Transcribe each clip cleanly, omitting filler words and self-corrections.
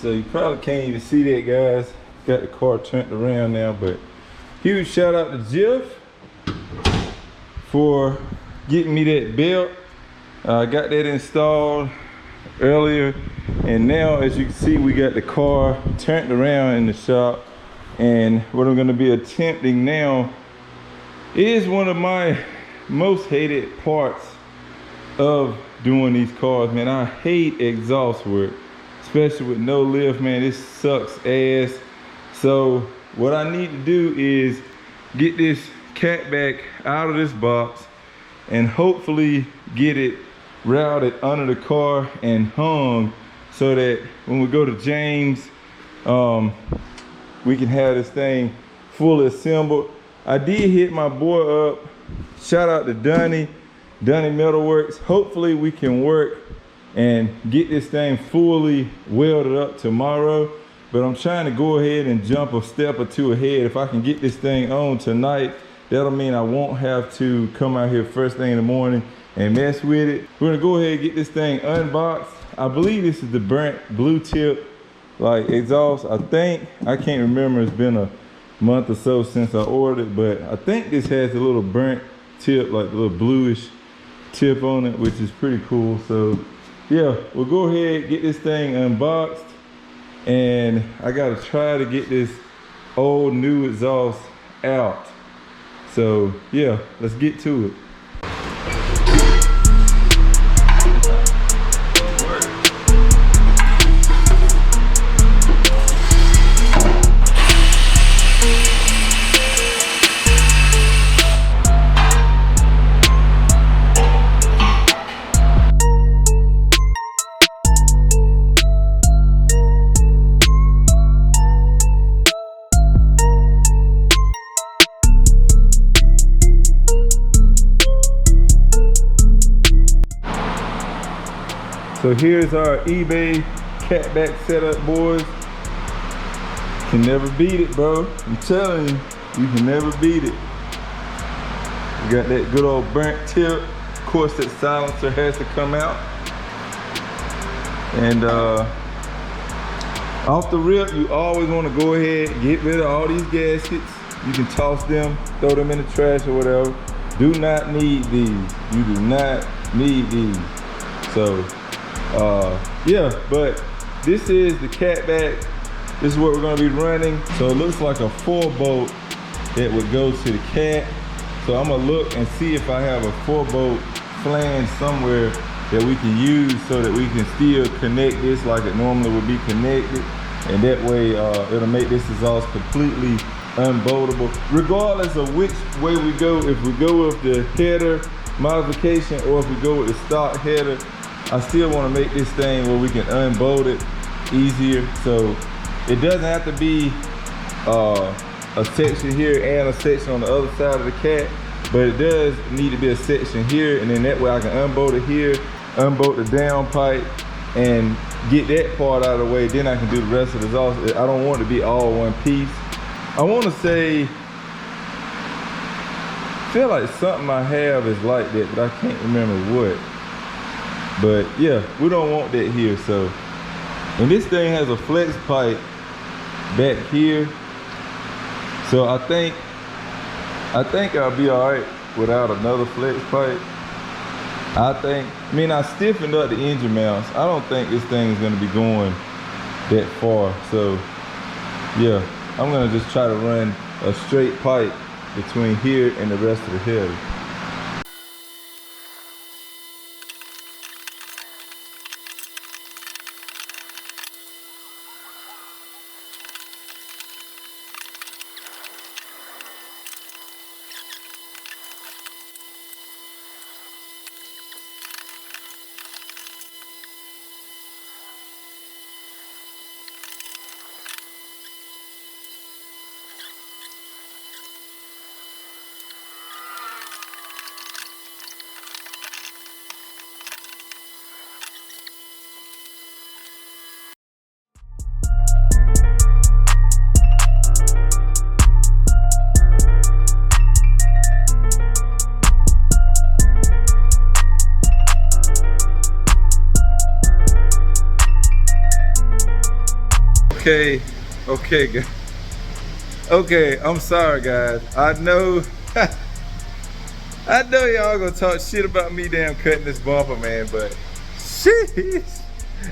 So you probably can't even see that, guys. Got the car turned around now, but huge shout out to Jeff for getting me that belt. I got that installed earlier, and now as you can see, we got the car turned around in the shop. And what I'm going to be attempting now is one of my most hated parts of doing these cars, man. I hate exhaust work, especially with no lift, man. This sucks ass. So what I need to do is get this cat back out of this box and hopefully get it routed under the car and hung so that when we go to James, we can have this thing fully assembled. I did hit my boy up. Shout out to Donnie Metalworks. Hopefully we can work and get this thing fully welded up tomorrow. But I'm trying to go ahead and jump a step or two ahead. If I can get this thing on tonight, that'll mean I won't have to come out here first thing in the morning and mess with it. We're gonna go ahead and get this thing unboxed. I believe this is the burnt blue tip like exhaust. I can't remember, it's been a month or so since I ordered it, but I think this has a little burnt tip, like a little bluish tip on it, which is pretty cool. So yeah, we'll go ahead, get this thing unboxed, and I gotta try to get this old new exhaust out. So yeah, let's get to it. So here's our eBay catback setup, boys. Can never beat it, bro. I'm telling you, you can never beat it. We got that good old burnt tip. Of course, that silencer has to come out. And off the rip, you always want to go ahead and get rid of all these gaskets. You can toss them, throw them in the trash or whatever. Do not need these. You do not need these. So yeah, but this is the catback. This is what we're going to be running. So it looks like a 4-bolt that would go to the cat. So I'm going to look and see if I have a 4-bolt flange somewhere that we can use so that we can still connect this like it normally would be connected. And that way it'll make this exhaust completely unboltable. Regardless of which way we go, if we go with the header modification or if we go with the stock header, I still want to make this thing where we can unbolt it easier. So it doesn't have to be a section here and a section on the other side of the cat, but it does need to be a section here, and then that way I can unbolt it here, unbolt the down pipe, and get that part out of the way. Then I can do the rest of the exhaust. I don't want it to be all one piece. I want to say, feel like something I have is like that, but I can't remember what. But yeah, we don't want that here, so And this thing has a flex pipe back here. So I think I'll be all right without another flex pipe. I mean, I stiffened up the engine mounts. I don't think this thing is gonna be going that far. So yeah, I'm gonna just try to run a straight pipe between here and the rest of the header. Okay, I'm sorry guys. I know I know y'all gonna talk shit about me damn cutting this bumper, man, but shit,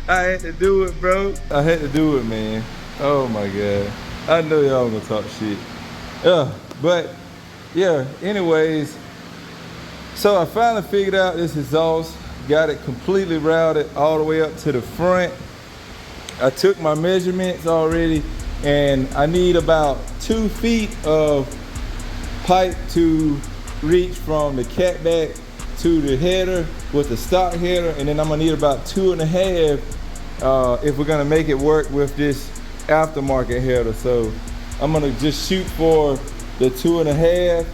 I had to do it, bro. I had to do it, man. Oh my God. I know y'all gonna talk shit. But yeah, anyways, so I finally figured out this exhaust, got it completely routed all the way up to the front. I took my measurements already, and I need about 2 feet of pipe to reach from the catback to the header with the stock header, and then I'm gonna need about 2.5 if we're gonna make it work with this aftermarket header. So I'm gonna just shoot for the 2.5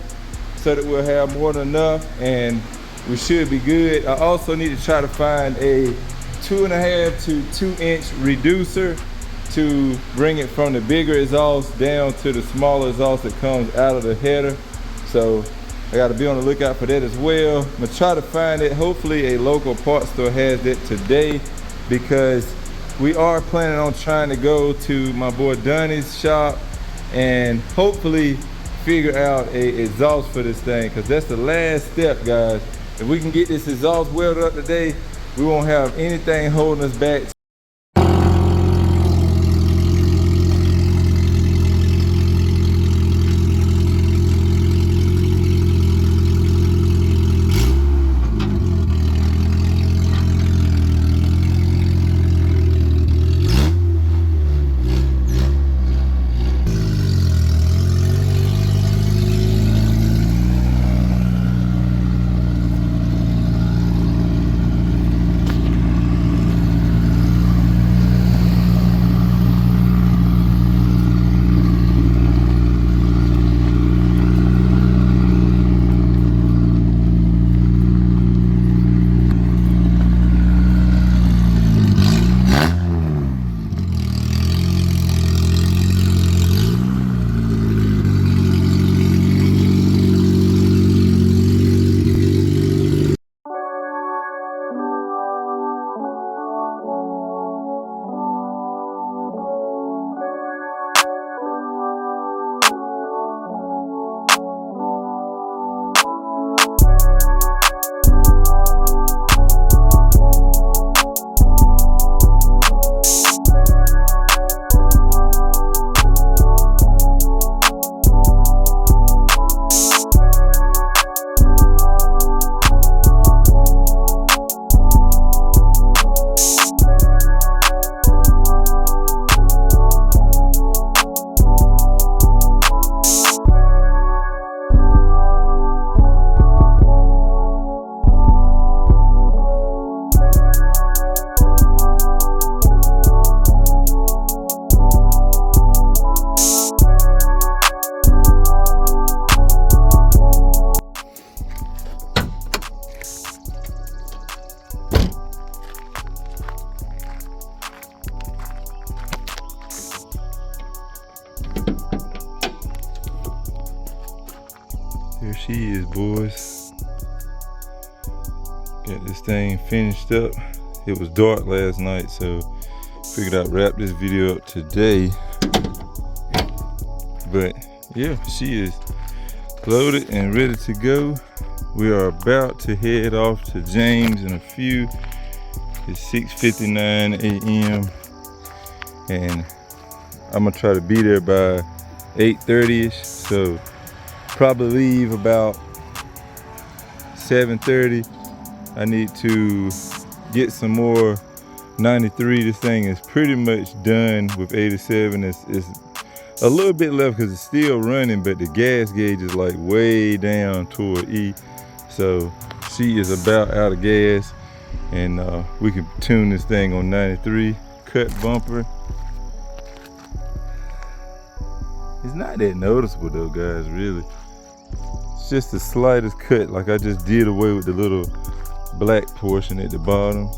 so that we'll have more than enough, and we should be good. I also need to try to find a 2.5 to 2 inch reducer to bring it from the bigger exhaust down to the smaller exhaust that comes out of the header. So I got to be on the lookout for that as well. I'm gonna try to find it. Hopefully a local parts store has it today, because we are planning on trying to go to my boy Donnie's shop and hopefully figure out a exhaust for this thing, because that's the last step, guys. If we can get this exhaust welded up today, we won't have anything holding us back. Here she is, boys. Got this thing finished up. It was dark last night, so Figured I'd wrap this video up today. But yeah, she is loaded and ready to go. We are about to head off to James in a few. It's 6:59 a.m. and I'm gonna try to be there by 8:30ish. So probably leave about 7:30. I need to get some more 93. This thing is pretty much done with 87. It's a little bit left because it's still running, but the gas gauge is like way down toward E. So she is about out of gas, and we can tune this thing on 93. Cut bumper. It's not that noticeable though, guys, really. It's just the slightest cut, like I just did away with the little black portion at the bottom.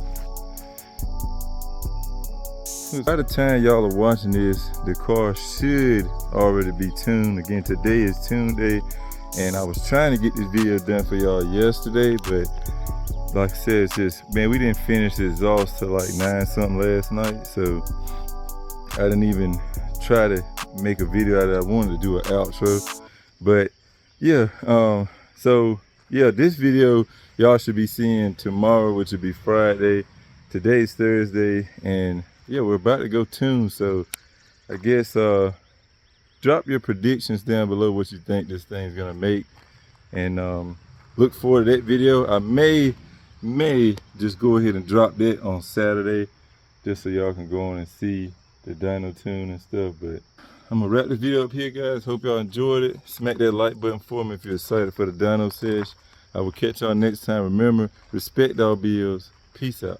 By the time y'all are watching this, the car should already be tuned. Again, today is tune day, and I was trying to get this video done for y'all yesterday, but like I said, it's just, man, we didn't finish the exhaust till like 9 something last night, so I didn't even try to make a video out of it. I wanted to do an outro, but yeah, so yeah, this video y'all should be seeing tomorrow, which will be Friday. Today's Thursday, and yeah, we're about to go tune. So I guess drop your predictions down below what you think this thing's gonna make, and look forward to that video. I may just go ahead and drop that on Saturday, just so y'all can go on and see the dyno tune and stuff. But I'm gonna wrap this video up here, guys. Hope y'all enjoyed it. Smack that like button for me if you're excited for the dyno sesh. I will catch y'all next time. Remember, respect all bills. Peace out.